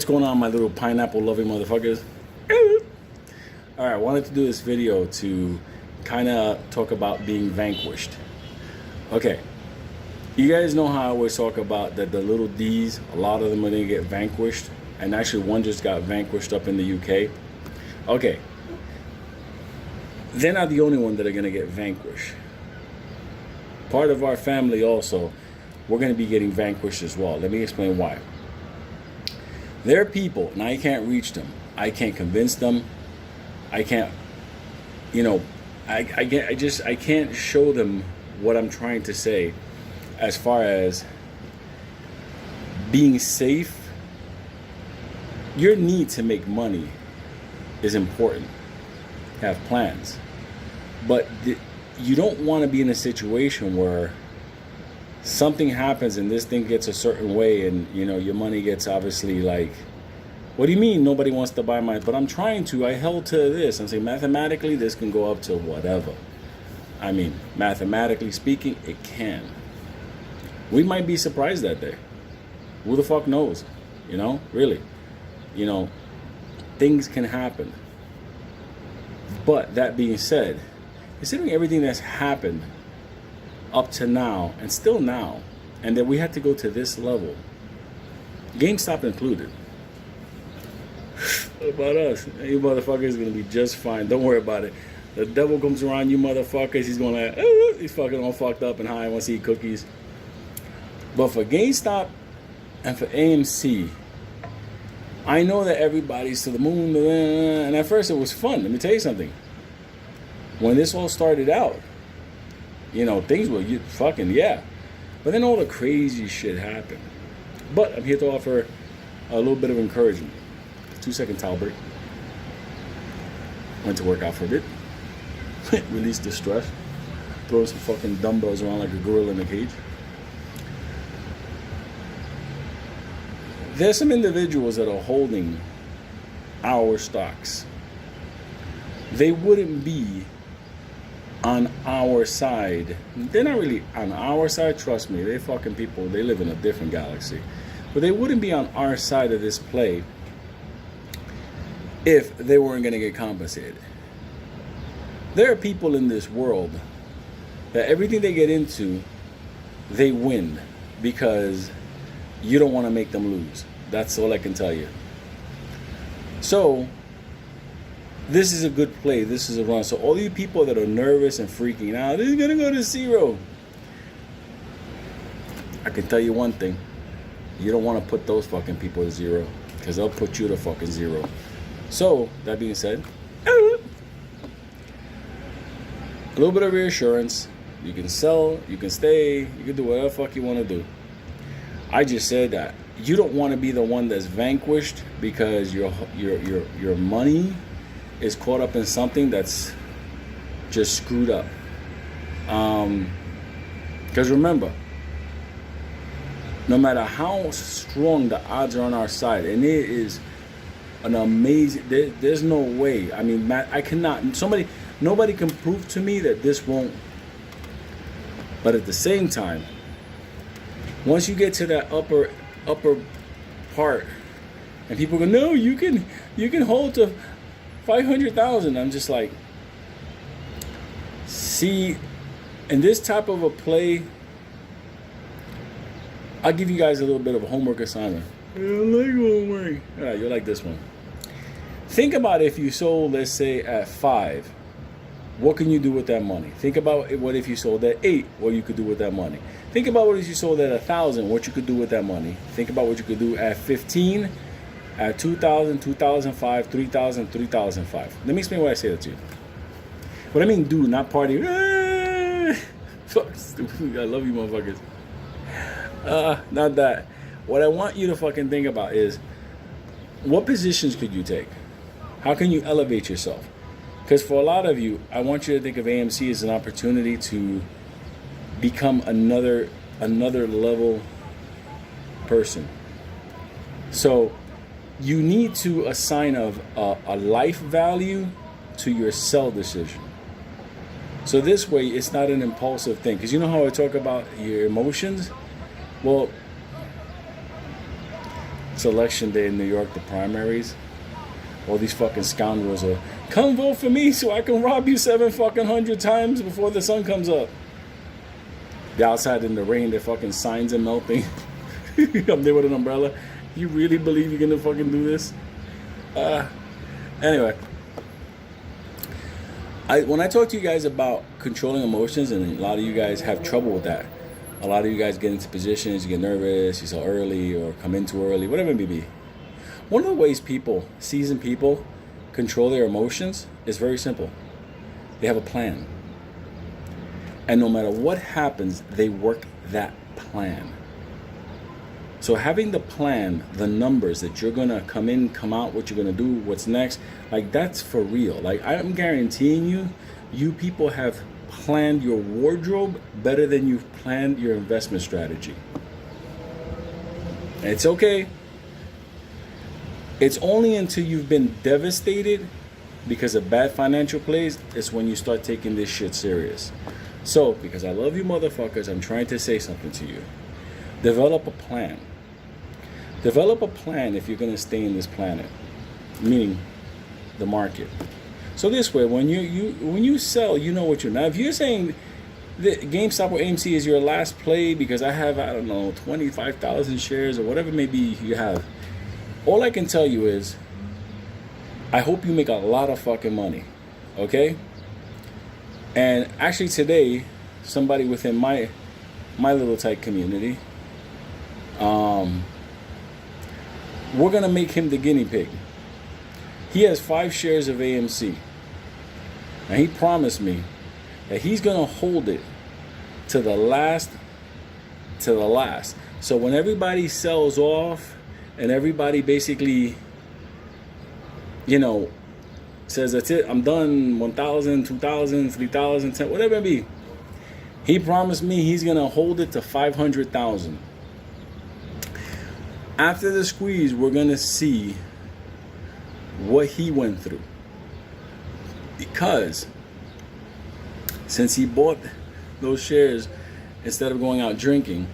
going on, my little pineapple loving motherfuckers? Alright, I wanted to do this video to kind of talk about being vanquished. Okay, you guys know how I always talk about that the little D's, a lot of them are going to get vanquished, and actually one just got vanquished up in the UK. Okay, they're not the only one that are going to get vanquished. Part of our family also, we're going to be getting vanquished as well. Let me explain why. There are people, and I can't reach them. I can't convince them. I can't, you know, I can't show them what I'm trying to say as far as being safe. Your need to make money is important. Have plans. But you don't want to be in a situation where something happens and this thing gets a certain way and, you know, your money gets obviously like, what do you mean nobody wants to buy mine? But I'm trying to. I held to this. I'm saying mathematically this can go up to whatever. I mean, mathematically speaking, it can. We might be surprised that day. Who the fuck knows? You know, really. You know, things can happen. But that being said, considering everything that's happened up to now and still now, and that we had to go to this level, GameStop included. What about us? You motherfuckers gonna be just fine. Don't worry about it. The devil comes around you motherfuckers, he's gonna he's fucking all fucked up and high, wants to eat cookies. But for GameStop and for AMC, I know that everybody's to the moon, and at first it was fun. Let me tell you something. When this all started out, you know, things were fucking, yeah. But then all the crazy shit happened. But I'm here to offer a little bit of encouragement. 2-second towel break. Went to work out for a bit. Release the stress. Throw some fucking dumbbells around like a gorilla in a cage. There's some individuals that are holding our stocks. They wouldn't be on our side. They're not really on our side, trust me. They fucking people, they live in a different galaxy. But they wouldn't be on our side of this play if they weren't going to get compensated. There are people in this world that everything they get into, they win because you don't want to make them lose. That's all I can tell you. So, this is a good play. This is a run. So all you people that are nervous and freaking out, this is going to go to zero. I can tell you one thing. You don't want to put those fucking people to zero because they'll put you to fucking zero. So, that being said, a little bit of reassurance. You can sell, you can stay, you can do whatever the fuck you want to do. I just said that you don't want to be the one that's vanquished because your money is caught up in something that's just screwed up. Because remember, no matter how strong the odds are on our side, and it is an amazing, there's no way. I mean, I cannot, nobody can prove to me that this won't. But at the same time, once you get to that upper part, and people go, no, you can hold to 500,000. I'm just like, see, in this type of a play, I'll give you guys a little bit of a homework assignment. I like homework. All right, you'll like this one. Think about if you sold, let's say, at 5. What can you do with that money? Think about what if you sold at 8, what you could do with that money. Think about what if you sold at 1,000, what you could do with that money. Think about what you could do at 15, at 2,000, 2,005, 3,000, 3,005. Let me explain why I say that to you. What I mean do, not party. Fuck, stupid. I love you motherfuckers. Not that. What I want you to fucking think about is, what positions could you take? How can you elevate yourself? Because for a lot of you, I want you to think of AMC as an opportunity to become another level person. So you need to assign a life value to your sell decision. So this way, it's not an impulsive thing. Because you know how I talk about your emotions? Well, It's election day in New York, the primaries. All these fucking scoundrels are, come vote for me so I can rob you 700 times before the sun comes up. They're outside in the rain, their fucking signs are melting. I'm there with an umbrella. You really believe you're gonna fucking do this? Anyway. When I talk to you guys about controlling emotions, and a lot of you guys have trouble with that. A lot of you guys get into positions, you get nervous, you sell early or come in too early, whatever it may be. One of the ways seasoned people, control their emotions is very simple. They have a plan. And no matter what happens, they work that plan. So having the plan, the numbers that you're going to come in, come out, what you're going to do, what's next, like that's for real. Like I'm guaranteeing you, you people have planned your wardrobe better than you've planned your investment strategy. And it's okay. It's only until you've been devastated because of bad financial plays, it's when you start taking this shit serious. So, because I love you motherfuckers, I'm trying to say something to you. Develop a plan. Develop a plan if you're going to stay in this planet, meaning the market. So this way, when you sell, you know what you're. Now, if you're saying that GameStop or AMC is your last play because I have, I don't know, 25,000 shares or whatever it may be you have, all I can tell you is, I hope you make a lot of fucking money, okay? And actually today, somebody within my little tight community, we're gonna make him the guinea pig. He has 5 shares of AMC, and he promised me that he's gonna hold it to the last. So when everybody sells off and everybody basically, you know, says that's it, I'm done, 1,000, 2,000, 3,000, 10, whatever it be, he promised me he's gonna hold it to 500,000. After the squeeze, we're gonna see what he went through, because since he bought those shares instead of going out drinking,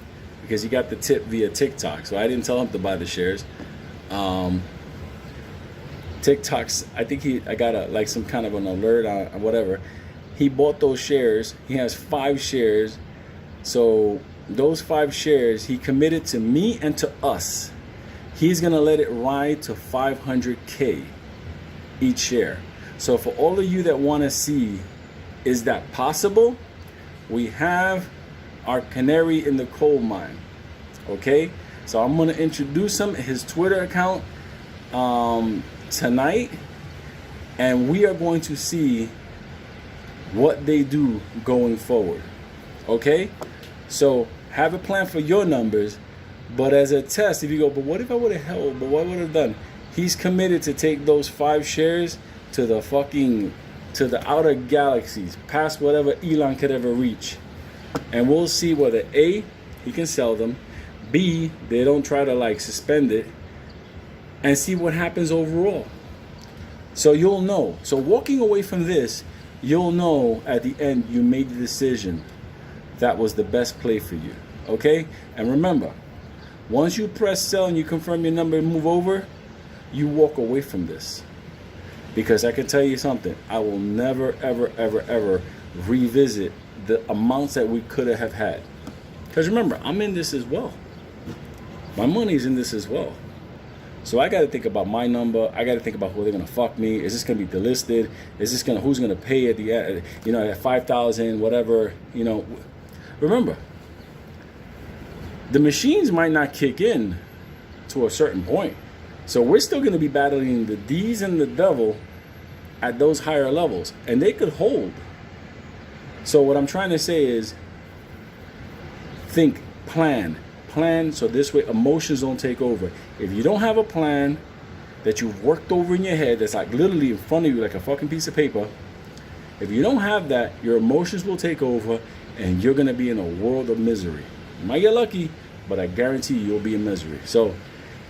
because he got the tip via TikTok, so I didn't tell him to buy the shares. TikTok's, I think I got like some kind of an alert on whatever. He bought those shares. He has 5 shares. So those 5 shares, he committed to me and to us. He's gonna let it ride to 500K each share. So for all of you that wanna see, is that possible? We have our canary in the coal mine, okay? So I'm gonna introduce him, his Twitter account, tonight, and we are going to see what they do going forward, okay? So have a plan for your numbers, but as a test, if you go, but what if I would have held, but what would I have done? He's committed to take those 5 shares to the outer galaxies, past whatever Elon could ever reach. And we'll see whether A, he can sell them, B, they don't try to like suspend it, and see what happens overall. So you'll know. So walking away from this, you'll know at the end you made the decision that was the best play for you, okay? And remember, once you press sell and you confirm your number and move over, you walk away from this. Because I can tell you something, I will never, ever, ever, ever revisit the amounts that we could have had. Because remember, I'm in this as well. My money's in this as well. So I got to think about my number. I got to think about who they're going to fuck me. Is this going to be delisted? Is this going to, who's going to pay at the end, you know, at 5,000, whatever, you know. Remember, the machines might not kick in to a certain point. So we're still going to be battling the D's and the devil at those higher levels, and they could hold. So what I'm trying to say is, think, plan, so this way emotions don't take over. If you don't have a plan that you've worked over in your head, that's like literally in front of you like a fucking piece of paper, if you don't have that, your emotions will take over and you're going to be in a world of misery. You might get lucky, but I guarantee you'll be in misery. So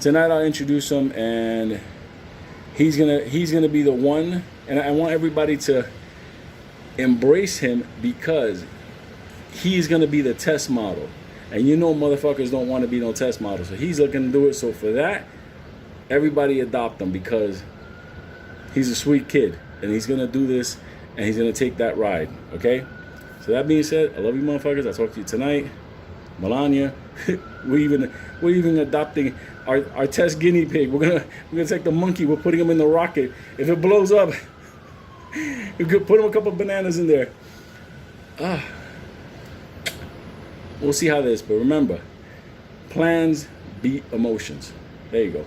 tonight I'll introduce him, and he's gonna be the one, and I want everybody to embrace him because he's gonna be the test model. And you know motherfuckers don't want to be no test model, so he's looking to do it. So for that, everybody adopt him because he's a sweet kid and he's gonna do this and he's gonna take that ride. Okay. So that being said, I love you, motherfuckers. I'll talk to you tonight. Melania, we're even adopting our test guinea pig. We're gonna take the monkey. We're putting him in the rocket. If it blows up, we could put him a couple of bananas in there. We'll see how this. But remember, plans beat emotions. There you go.